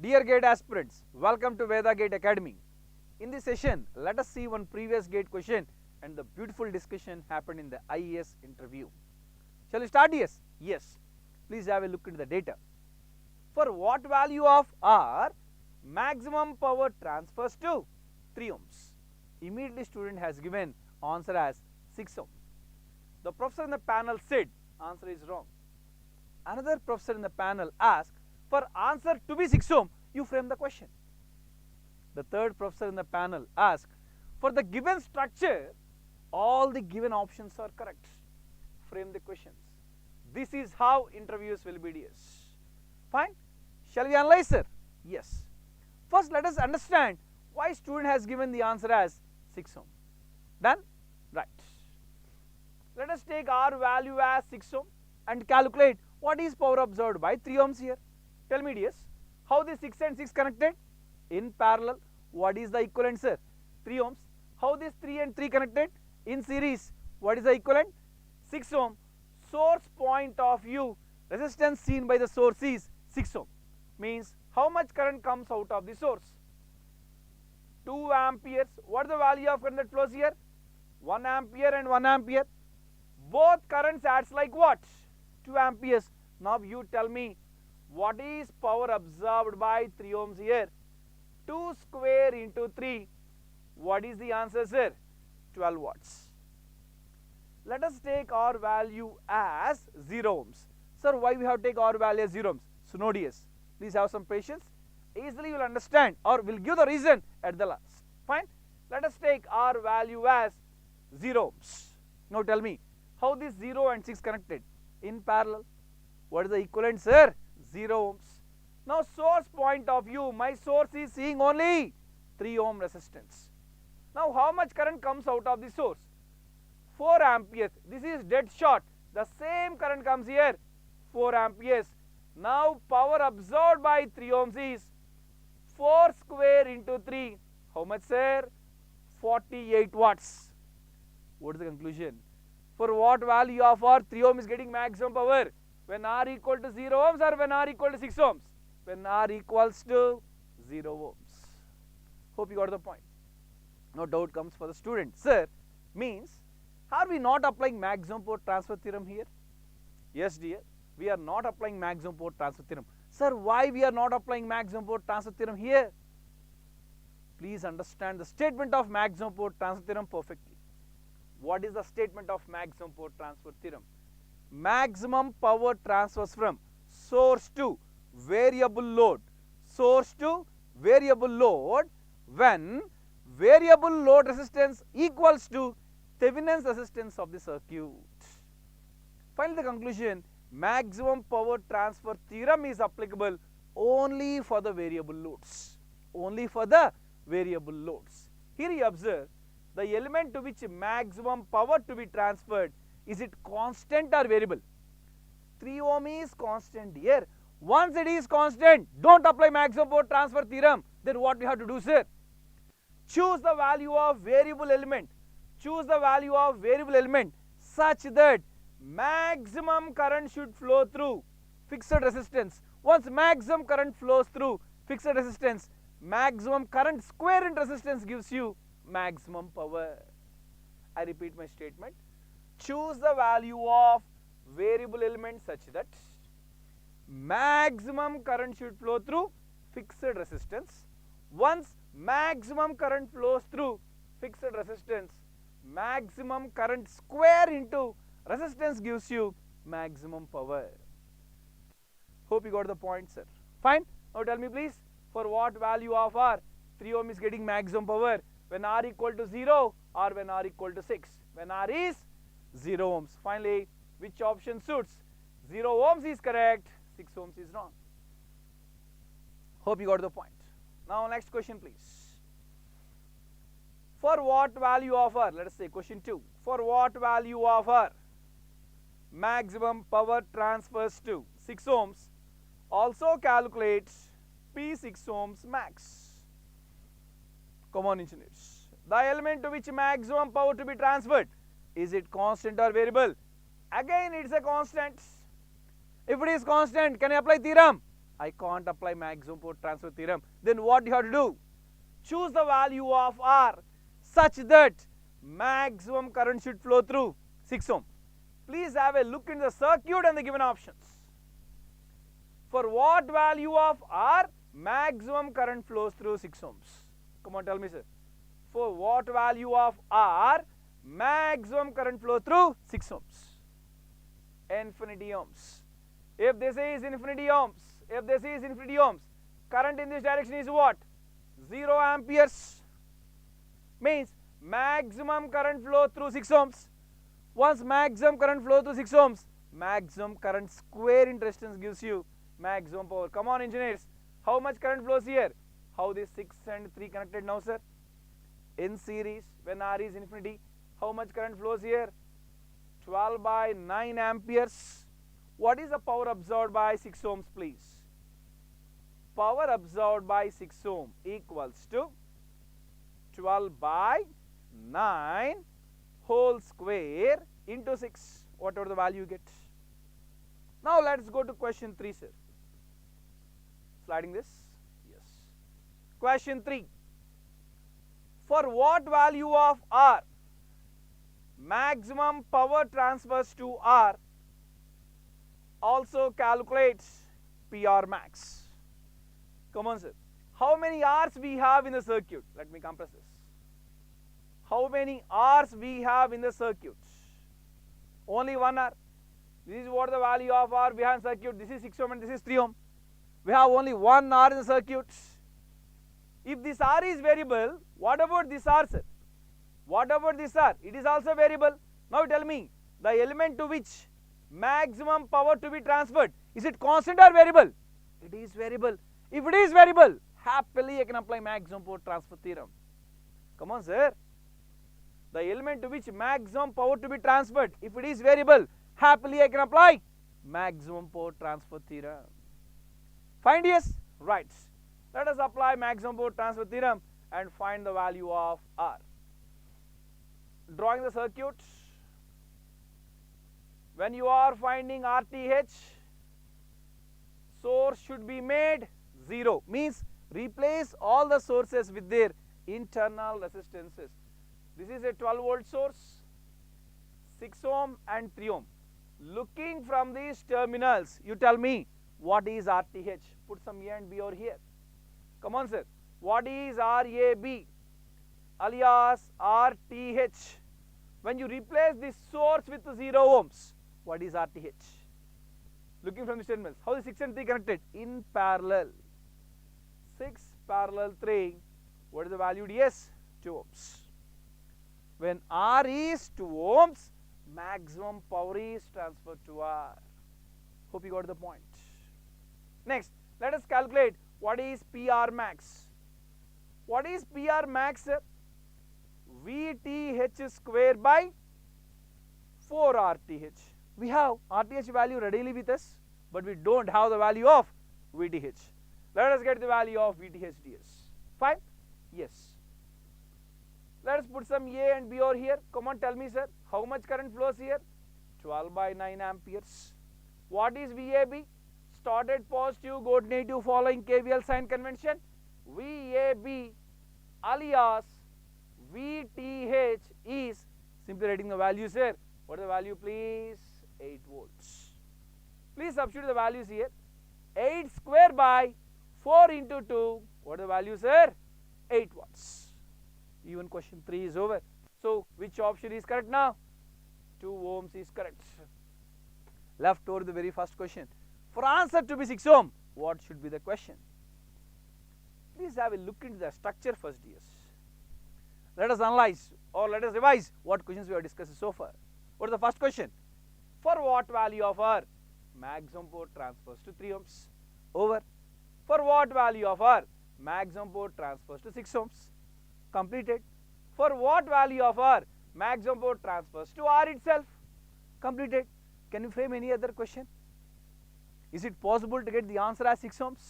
Dear GATE aspirants, welcome to Veda GATE Academy. In this session, let us see one previous GATE question and the beautiful discussion happened in the IES interview. Shall we start? Yes. Please have a look into the data. For what value of R maximum power transfers to 3 ohms? Immediately student has given answer as 6 ohm. The professor in the panel said answer is wrong. Another professor in the panel asked for answer to be 6 ohm, you frame the question. The third professor in the panel asked for the given structure, all the given options are correct. Frame the questions. This is how interviews will be DS. Fine. Shall we analyze, sir? Yes. First, let us understand why student has given the answer as 6 ohm. Done? Right. Let us take R value as 6 ohm and calculate what is power absorbed by 3 ohms here. Tell me, DS, how the 6 and 6 connected? In parallel. What is the equivalent, sir? 3 ohms. How this 3 and 3 connected? In series. What is the equivalent? 6 ohm. Source point of view, resistance seen by the source is 6 ohm. Means how much current comes out of the source? 2 amperes. What is the value of current that flows here? 1 ampere and 1 ampere. Both currents acts like what? 2 amperes. Now you tell me, what is power absorbed by 3 ohms here? 2 square into 3. What is the answer, sir? 12 watts. Let us take R value as 0 ohms. Sir, why we have to take R value as 0 ohms? So no DS. Please have some patience. Easily you will understand or will give the reason at the last. Fine. Let us take R value as 0 ohms. Now tell me, how this 0 and 6 connected? In parallel. What is the equivalent, sir? 0 ohms. Now source point of view, my source is seeing only 3 ohm resistance. Now how much current comes out of the source? 4 amperes. This is dead short. The same current comes here, 4 amperes. Now power absorbed by 3 ohms is 4 square into 3. How much, sir? 48 watts. What is the conclusion? For what value of R 3 ohm is getting maximum power? When R equal to 0 ohms or when R equal to 6 ohms? When R equals to 0 ohms. Hope you got the point. No doubt comes for the student. Sir, means are we not applying maximum power transfer theorem here? Yes, dear. We are not applying maximum power transfer theorem. Sir, why we are not applying maximum power transfer theorem here? Please understand the statement of maximum power transfer theorem perfectly. What is the statement of maximum power transfer theorem? Maximum power transfers from source to variable load. Source to variable load when variable load resistance equals to Thevenin's resistance of the circuit. Finally, the conclusion, maximum power transfer theorem is applicable only for the variable loads. Only for the variable loads. Here you observe the element to which maximum power to be transferred, is it constant or variable? 3 ohm is constant here. Once it is constant, don't apply maximum power transfer theorem. Then what we have to do, sir? Choose the value of variable element. Choose the value of variable element such that maximum current should flow through fixed resistance. Once maximum current flows through fixed resistance, maximum current square into resistance gives you maximum power. I repeat my statement. Choose the value of variable element such that maximum current should flow through fixed resistance. Once maximum current flows through fixed resistance, maximum current square into resistance gives you maximum power. Hope you got the point, sir. Fine. Now tell me please, for what value of R 3 ohm is getting maximum power? When R equal to 0 or when R equal to 6? When R is 0 ohms. Finally, which option suits? 0 ohms is correct, 6 ohms is wrong. Hope you got the point. Now next question please. For what value of R? Let us say question 2. For what value of R maximum power transfers to 6 ohms? Also calculate P6 ohms max. Come on, engineers. The element to which maximum power to be transferred, is it constant or variable? Again, it's a constant. If it is constant, can I apply theorem? I can't apply maximum port transfer theorem. Then what you have to do? Choose the value of R such that maximum current should flow through 6 ohm. Please have a look in the circuit and the given options. For what value of R maximum current flows through 6 ohms? Come on, tell me, sir. For what value of R maximum current flow through 6 ohms? Infinity ohms. If this is infinity ohms, current in this direction is what? 0 amperes. Means maximum current flow through 6 ohms. Once maximum current flow through 6 ohms, maximum current square in resistance gives you maximum power. Come on, engineers. How much current flows here? How this 6 and 3 connected now, sir? In series, when R is infinity, how much current flows here? 12 by 9 amperes. What is the power absorbed by 6 ohms, please? Power absorbed by 6 ohm equals to 12 by 9 whole square into 6, whatever the value you get. Now let's go to question 3, sir. Sliding this. Yes. Question 3. For what value of R maximum power transfers to R, also calculate PR max. Come on, sir. How many R's we have in the circuit? Let me compress this. How many R's we have in the circuit? Only 1 R. This is what the value of R behind circuit. This is 6 ohm and this is 3 ohm. We have only 1 R in the circuit. If this R is variable, what about this R, sir? What about this R? It is also variable. Now tell me, the element to which maximum power to be transferred, is it constant or variable? It is variable. If it is variable, happily I can apply maximum power transfer theorem. Come on, sir. The element to which maximum power to be transferred, if it is variable, happily I can apply maximum power transfer theorem. Find yes? Right. Let us apply maximum power transfer theorem and find the value of R. Drawing the circuit. When you are finding RTH, source should be made 0. Means replace all the sources with their internal resistances. This is a 12 volt source, 6 ohm and 3 ohm. Looking from these terminals, you tell me what is RTH. Put some A and B over here. Come on, sir. What is RAB alias RTH? When you replace this source with 0 ohms, what is RTH? Looking from these terminals, how is 6 and 3 connected? In parallel. 6 parallel 3. What is the value? Yes, 2 ohms. When R is 2 ohms, maximum power is transferred to R. Hope you got the point. Next, let us calculate what is PR max. What is PR max? VTH square by 4 RTH. We have RTH value readily with us, but we don't have the value of VTH. Let us get the value of VTH ds. Fine? Yes. Let us put some A and B over here. Come on, tell me, sir, how much current flows here? 12 by 9 amperes. What is VAB? Started positive, go negative following KVL sign convention. VAB alias VTH is, simply writing the values here. What is the value, please? 8 volts. Please substitute the values here. 8 square by 4 into 2. What is the value, sir? 8 watts. Even question 3 is over. So, which option is correct now? 2 ohms is correct. Left over the very first question. For answer to be 6 ohm, what should be the question? Please have a look into the structure first, dears. Let us analyze or let us revise what questions we have discussed so far. What is the first question? For what value of R maximum power transfers to 3 ohms? Over. For what value of R maximum power transfers to 6 ohms? Completed. For what value of R maximum power transfers to R itself? Completed. Can you frame any other question? Is it possible to get the answer as 6 ohms?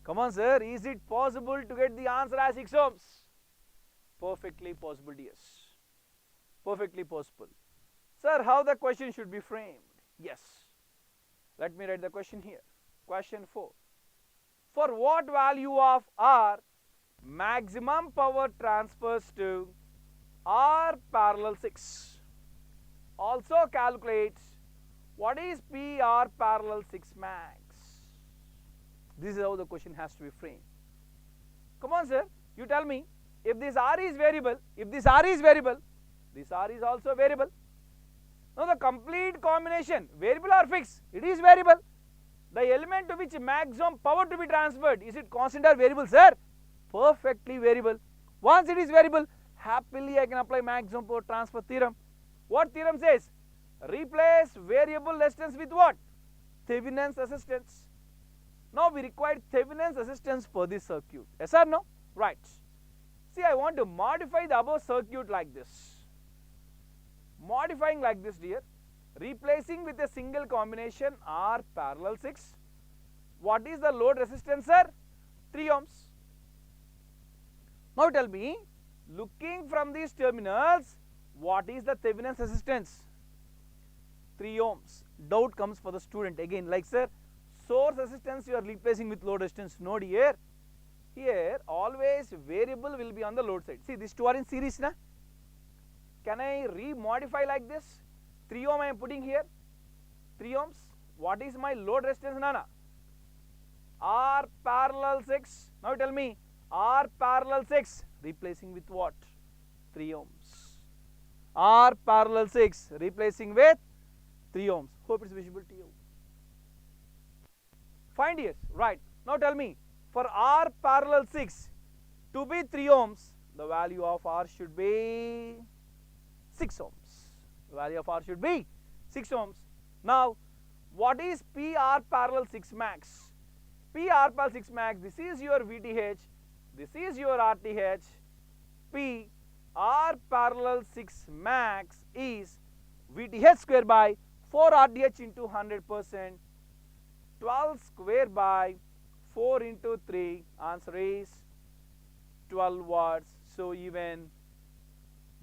Come on, sir. Is it possible to get the answer as 6 ohms? Perfectly possible, yes. Perfectly possible. Sir, how the question should be framed? Yes. Let me write the question here. Question 4. For what value of R maximum power transfers to R parallel 6? Also calculate what is PR parallel 6 max. This is how the question has to be framed. Come on, sir. You tell me, if this R is variable, this R is also variable. Now the complete combination, variable or fixed, it is variable. The element to which maximum power to be transferred, is it constant or variable, sir? Perfectly variable. Once it is variable, happily I can apply maximum power transfer theorem. What theorem says? Replace variable resistance with what? Thevenin's resistance. Now we require Thevenin's resistance for this circuit. Yes or no? Right. See, I want to modify the above circuit like this. Modifying like this, dear. Replacing with a single combination R parallel 6. What is the load resistance, sir? 3 ohms. Now tell me, looking from these terminals, what is the Thevenin's resistance? 3 ohms. Doubt comes for the student again, like, sir, source resistance you are replacing with load resistance. No, dear. Here always variable will be on the load side. See, these two are in series, na? Can I re-modify like this? 3 ohm I am putting here. 3 ohms. What is my load resistance, Nana? R parallel 6. Now tell me, R parallel 6 replacing with what? 3 ohms. R parallel 6 replacing with 3 ohms. Hope it's visible to you. Find yes. Right. Now tell me, for R parallel 6 to be 3 ohms, the value of R should be 6 ohms. The value of R should be 6 ohms. Now, what is PR parallel 6 max? PR parallel 6 max, this is your VTH, this is your RTH. P R parallel 6 max is VTH square by 4 RTH into 100%, 12 square by 4 into 3, answer is 12 watts. So even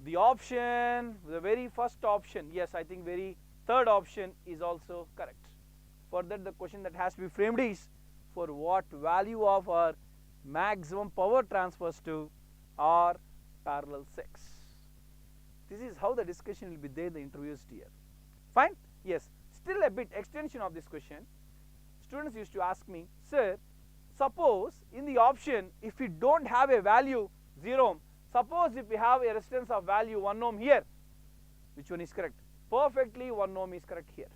the option, the very first option, yes, I think very third option is also correct. For that, the question that has to be framed is, for what value of our maximum power transfers to R parallel 6? This is how the discussion will be there in the interviews, dear. Fine? Yes. Still a bit extension of this question. Students used to ask me, sir, suppose in the option, if we don't have a value 0 ohm, suppose if we have a resistance of value 1 ohm here, which one is correct? Perfectly 1 ohm is correct here.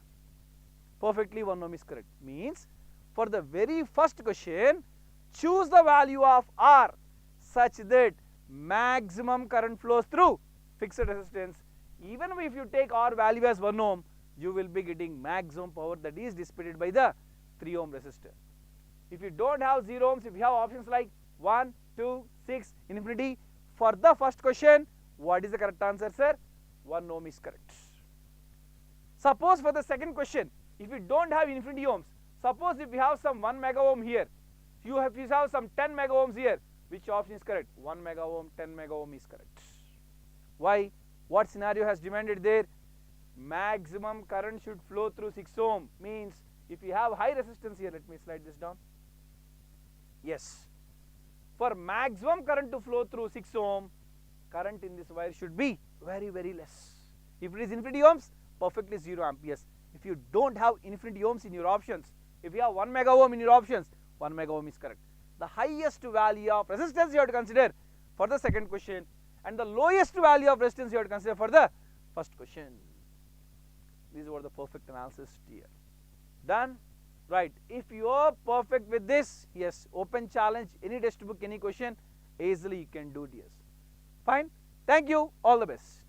Perfectly 1 ohm is correct. Means, for the very first question, choose the value of R such that maximum current flows through fixed resistance. Even if you take R value as 1 ohm, you will be getting maximum power that is dissipated by the 3 ohm resistor. If you don't have 0 ohms, if you have options like 1, 2, 6, infinity, for the first question, what is the correct answer, sir? 1 ohm is correct. Suppose for the second question, if you don't have infinity ohms, suppose if you have some 1 mega ohm here, if you have some 10 mega ohms here, which option is correct? 1 mega ohm, 10 mega ohm is correct. Why? What scenario has demanded there? Maximum current should flow through 6 ohm. Means, if you have high resistance here, let me slide this down. Yes. For maximum current to flow through 6 ohm, current in this wire should be very, very less. If it is infinity ohms, perfectly 0 amperes. If you don't have infinity ohms in your options, if you have 1 mega ohm in your options, 1 mega ohm is correct. The highest value of resistance you have to consider for the second question, and the lowest value of resistance you have to consider for the first question. These were the perfect analysis here. Done? Right. If you are perfect with this, yes, open challenge, any textbook, any question, easily you can do this. Fine. Thank you. All the best.